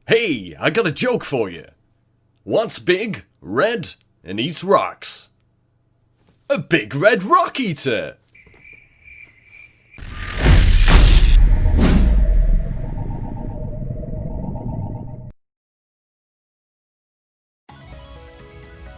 Hey, I got a joke for you. What's big, red, and eats rocks? A big red rock eater!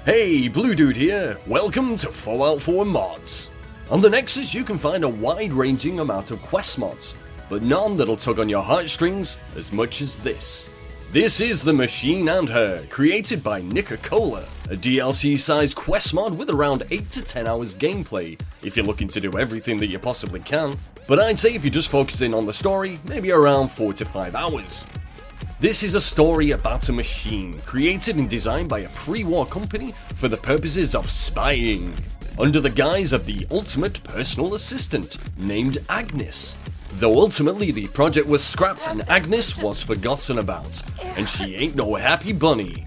Hey, Blue Dude here. Welcome to Fallout 4 Mods. On the Nexus you can find a wide-ranging amount of quest mods, but none that'll tug on your heartstrings as much as this. This is The Machine and Her, created by NikaCola, a DLC-sized quest mod with around 8 to 10 hours gameplay, if you're looking to do everything that you possibly can, but I'd say if you're just focusing on the story, maybe around 4 to 5 hours. This is a story about a machine, created and designed by a pre-war company for the purposes of spying, under the guise of the ultimate personal assistant, named Agnes. Though ultimately the project was scrapped and Agnes was forgotten about, and she ain't no happy bunny.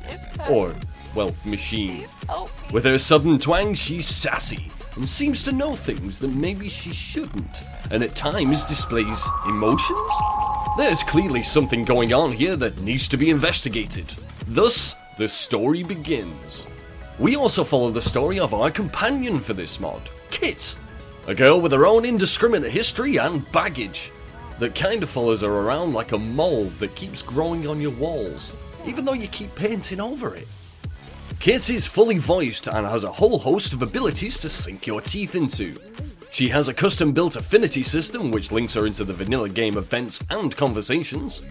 Or, well, machine. With her southern twang, she's sassy, and seems to know things that maybe she shouldn't, and at times displays emotions? There's clearly something going on here that needs to be investigated. Thus, the story begins. We also follow the story of our companion for this mod, Kit, a girl with her own indiscriminate history and baggage that kind of follows her around like a mold that keeps growing on your walls, even though you keep painting over it. Kit is fully voiced and has a whole host of abilities to sink your teeth into. She has a custom-built affinity system which links her into the vanilla game events and conversations.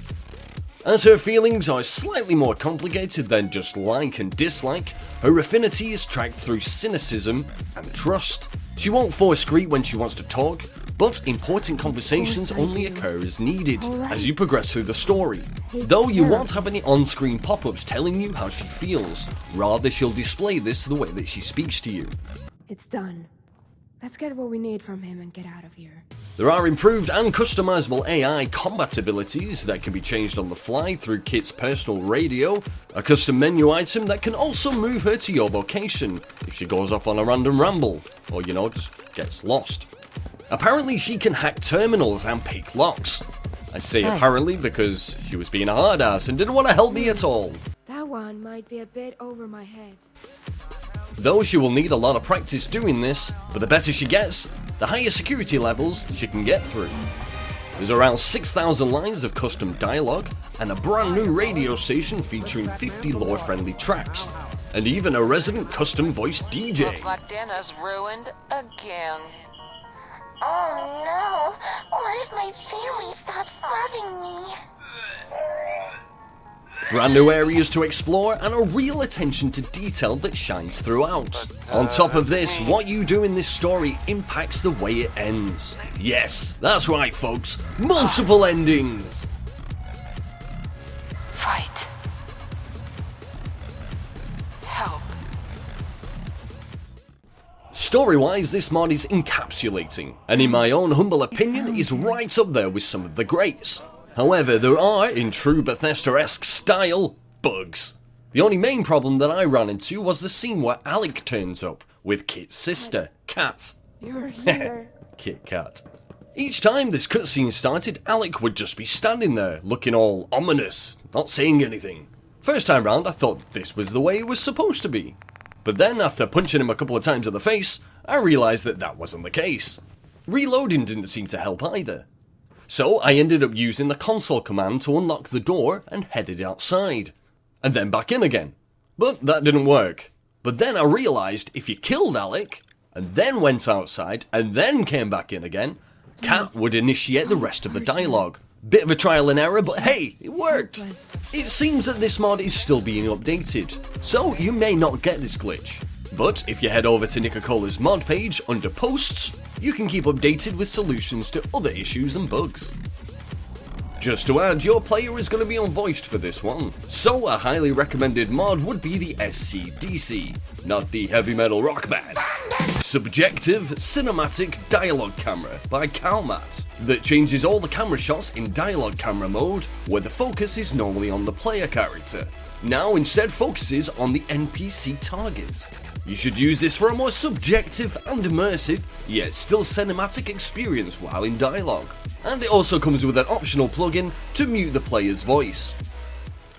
As her feelings are slightly more complicated than just like and dislike, her affinity is tracked through cynicism and trust. She won't force greet when she wants to talk, but important conversations only occur as needed as you progress through the story. Though you won't have any on-screen pop-ups telling you how she feels, rather she'll display this the way that she speaks to you. It's done. Let's get what we need from him and get out of here. There are improved and customizable AI combat abilities that can be changed on the fly through Kit's personal radio, a custom menu item that can also move her to your location if she goes off on a random ramble, or just gets lost. Apparently she can hack terminals and pick locks. I say apparently because she was being a hard ass and didn't want to help me at all. That one might be a bit over my head. Though she will need a lot of practice doing this, but the better she gets, the higher security levels she can get through. There's around 6,000 lines of custom dialogue, and a brand new radio station featuring 50 lore-friendly tracks, and even a resident custom voice DJ. Looks like dinner's ruined again. Oh no! What if my family stops loving me? Brand new areas to explore and a real attention to detail that shines throughout. On top of this, what you do in this story impacts the way it ends. Yes, that's right folks, multiple endings! Fight. Help. Story-wise, this mod is encapsulating, and in my own humble opinion, is right up there with some of the greats. However, there are, in true Bethesda-esque style, bugs. The only main problem that I ran into was the scene where Alec turns up with Kit's sister, Kat. You're here. Kit Kat. Each time this cutscene started, Alec would just be standing there, looking all ominous, not saying anything. First time round, I thought this was the way it was supposed to be. But then, after punching him a couple of times in the face, I realised that that wasn't the case. Reloading didn't seem to help either. So I ended up using the console command to unlock the door and headed outside. And then back in again. But that didn't work. But then I realised if you killed Alec, and then went outside, and then came back in again, Kat would initiate the rest of the dialogue. Bit of a trial and error, but hey, it worked! It seems that this mod is still being updated, so you may not get this glitch. But if you head over to NikaCola's mod page under posts, you can keep updated with solutions to other issues and bugs. Just to add, your player is going to be unvoiced for this one, so a highly recommended mod would be the SCDC, not the heavy metal rock band. Subjective Cinimatic Dialogue Camera by KhaoMatt, that changes all the camera shots in dialogue camera mode, where the focus is normally on the player character. Now instead focuses on the NPC target. You should use this for a more subjective and immersive, yet still cinematic experience while in dialogue. And it also comes with an optional plugin to mute the player's voice.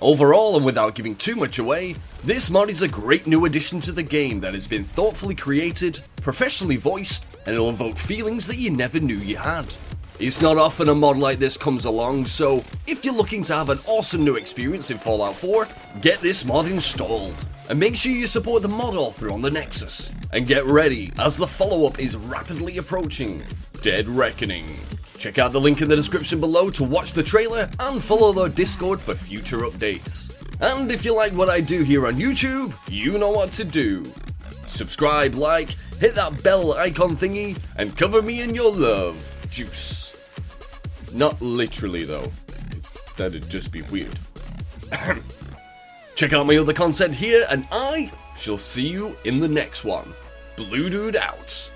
Overall, and without giving too much away, this mod is a great new addition to the game that has been thoughtfully created, professionally voiced, and it'll evoke feelings that you never knew you had. It's not often a mod like this comes along, so if you're looking to have an awesome new experience in Fallout 4, get this mod installed. And make sure you support the mod author on the Nexus. And get ready, as the follow-up is rapidly approaching, Dead Reckoning. Check out the link in the description below to watch the trailer and follow their Discord for future updates. And if you like what I do here on YouTube, you know what to do. Subscribe, like, hit that bell icon thingy, and cover me in your love juice. Not literally though, that'd just be weird. Check out my other content here, and I shall see you in the next one. Blue Dude out.